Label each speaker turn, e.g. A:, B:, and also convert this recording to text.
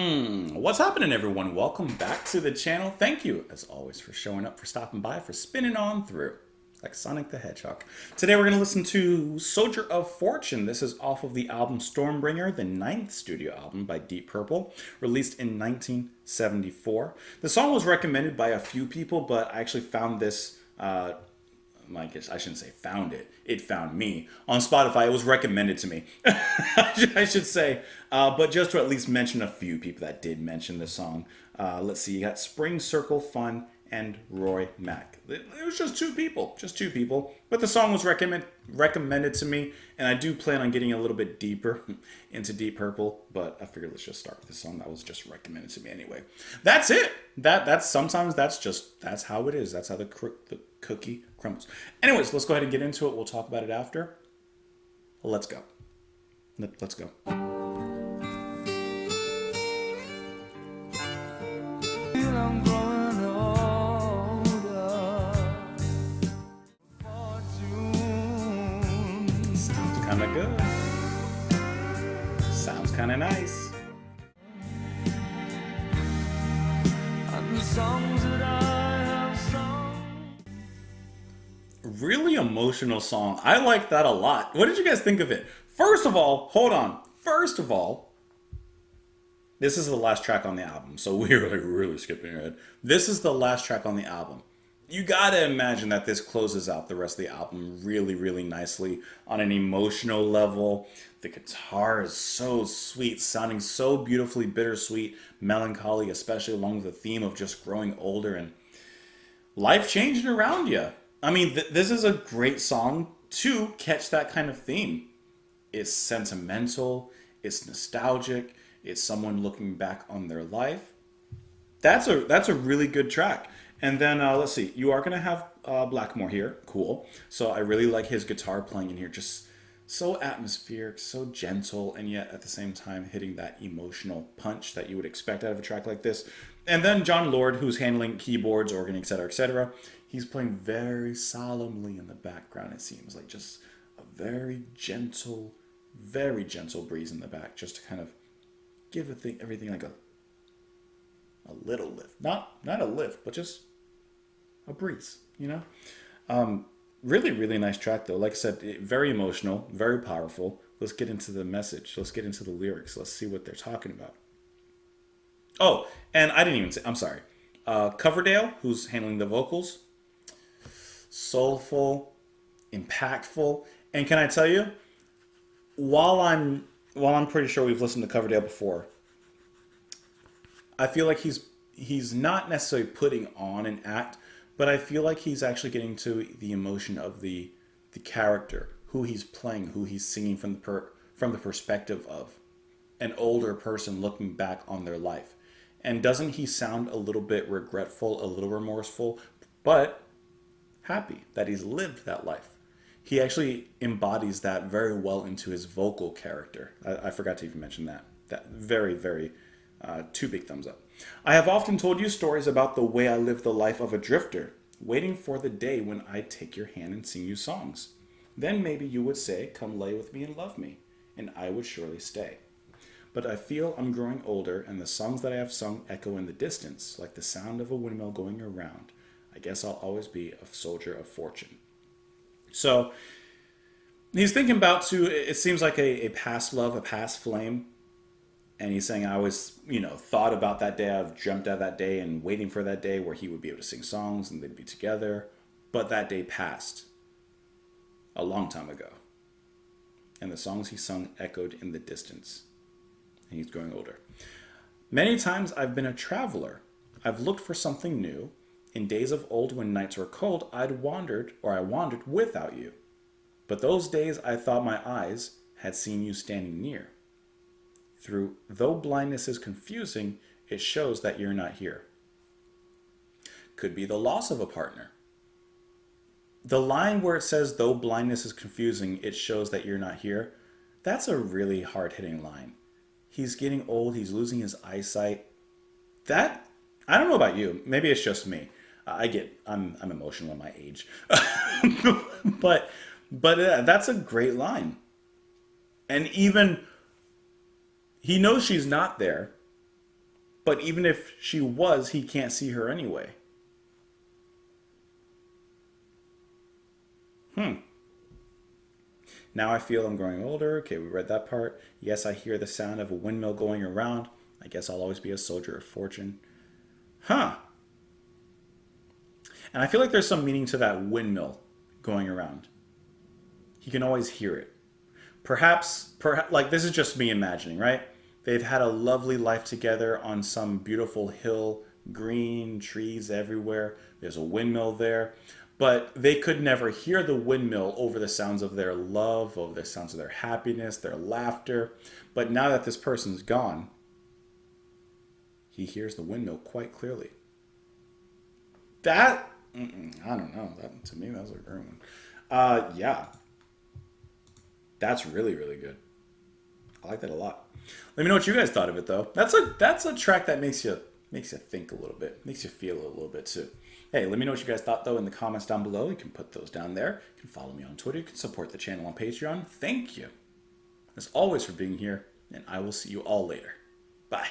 A: What's happening, everyone? Welcome back to the channel. Thank you, as always, for showing up, for stopping by, for spinning on through like Sonic the Hedgehog. Today we're going to listen to Soldier of Fortune. This is off of the album Stormbringer, the ninth studio album by Deep Purple, released in 1974. The song was recommended by a few people, but I actually found this I guess I shouldn't say found it. It found me on Spotify. It was recommended to me, I should say. But just to at least mention a few people that did mention the song. Let's see. You got Spring Circle Fun and Roy Mack. It was just two people. But the song was recommended to me, and I do plan on getting a little bit deeper into Deep Purple. But I figured let's just start with the song that was just recommended to me anyway. That's it. That's sometimes that's how it is. That's how the cookie crumbles. Anyways, let's go ahead and get into it. We'll talk about it after. Let's go. Let's go.
B: I'm growing older.
A: Sounds kind of good. Sounds kind of nice.
B: And the songs that I have sung.
A: Really emotional song. I like that a lot. What did you guys think of it? First of all, hold on. First of all, this is the last track on the album, so we're like really skipping ahead. This is the last track on the album. You gotta imagine that this closes out the rest of the album really, really nicely on an emotional level. The guitar is so sweet, sounding so beautifully bittersweet, melancholy, especially along with the theme of just growing older and life changing around you. I mean, this is a great song to catch that kind of theme. It's sentimental, it's nostalgic, it's someone looking back on their life. That's a really good track. And then let's see, you are gonna have Blackmore here, cool. So I really like his guitar playing in here, just so atmospheric, so gentle, and yet at the same time hitting that emotional punch that you would expect out of a track like this. And then John Lord, who's handling keyboards, organ, etc., etc. He's playing very solemnly in the background. It seems like just a very gentle breeze in the back, just to kind of give everything like a little lift. Not a lift, but just a breeze, you know? Really, really nice track though. Like I said, very emotional, very powerful. Let's get into the message. Let's get into the lyrics. Let's see what they're talking about. Oh, and I didn't even say, I'm sorry. Coverdale, who's handling the vocals, soulful, impactful. And can I tell you, while I'm pretty sure we've listened to Coverdale before, I feel like he's not necessarily putting on an act, but I feel like he's actually getting to the emotion of the character, who he's playing, who he's singing from the perspective of an older person looking back on their life. And doesn't he sound a little bit regretful, a little remorseful, but happy that he's lived that life? He actually embodies that very well into his vocal character. I forgot to even mention that. That very, very, two big thumbs up. I have often told you stories about the way I live the life of a drifter, waiting for the day when I'd take your hand and sing you songs. Then maybe you would say, come lay with me and love me, and I would surely stay. But I feel I'm growing older, and the songs that I have sung echo in the distance, like the sound of a windmill going around. I guess I'll always be a soldier of fortune. So he's thinking about it seems like a past love, a past flame. And he's saying, I always, thought about that day. I've dreamt of that day and waiting for that day where he would be able to sing songs and they'd be together. But that day passed a long time ago. And the songs he sung echoed in the distance. And he's growing older. Many times I've been a traveler. I've looked for something new. In days of old when nights were cold, I wandered without you. But those days I thought my eyes had seen you standing near. Though blindness is confusing, it shows that you're not here. Could be the loss of a partner. The line where it says, though blindness is confusing, it shows that you're not here. That's a really hard-hitting line. He's getting old. He's losing his eyesight. I don't know about you. Maybe it's just me. I'm emotional at my age. but that's a great line. And even he knows she's not there, But even if she was, he can't see her anyway. Now I feel I'm growing older. Okay, we read that part. Yes, I hear the sound of a windmill going around. I guess I'll always be a soldier of fortune. Huh. And I feel like there's some meaning to that windmill going around. He can always hear it. Perhaps, like this is just me imagining, right? They've had a lovely life together on some beautiful hill, green trees everywhere. There's a windmill there. But they could never hear the windmill over the sounds of their love, over the sounds of their happiness, their laughter. But now that this person's gone, he hears the windmill quite clearly. That, I don't know. That to me, that was a great one. Yeah, that's really, really good. I like that a lot. Let me know what you guys thought of it, though. That's a track that makes you think a little bit, makes you feel a little bit too. Hey, let me know what you guys thought, though, in the comments down below. You can put those down there. You can follow me on Twitter. You can support the channel on Patreon. Thank you, as always, for being here, and I will see you all later. Bye.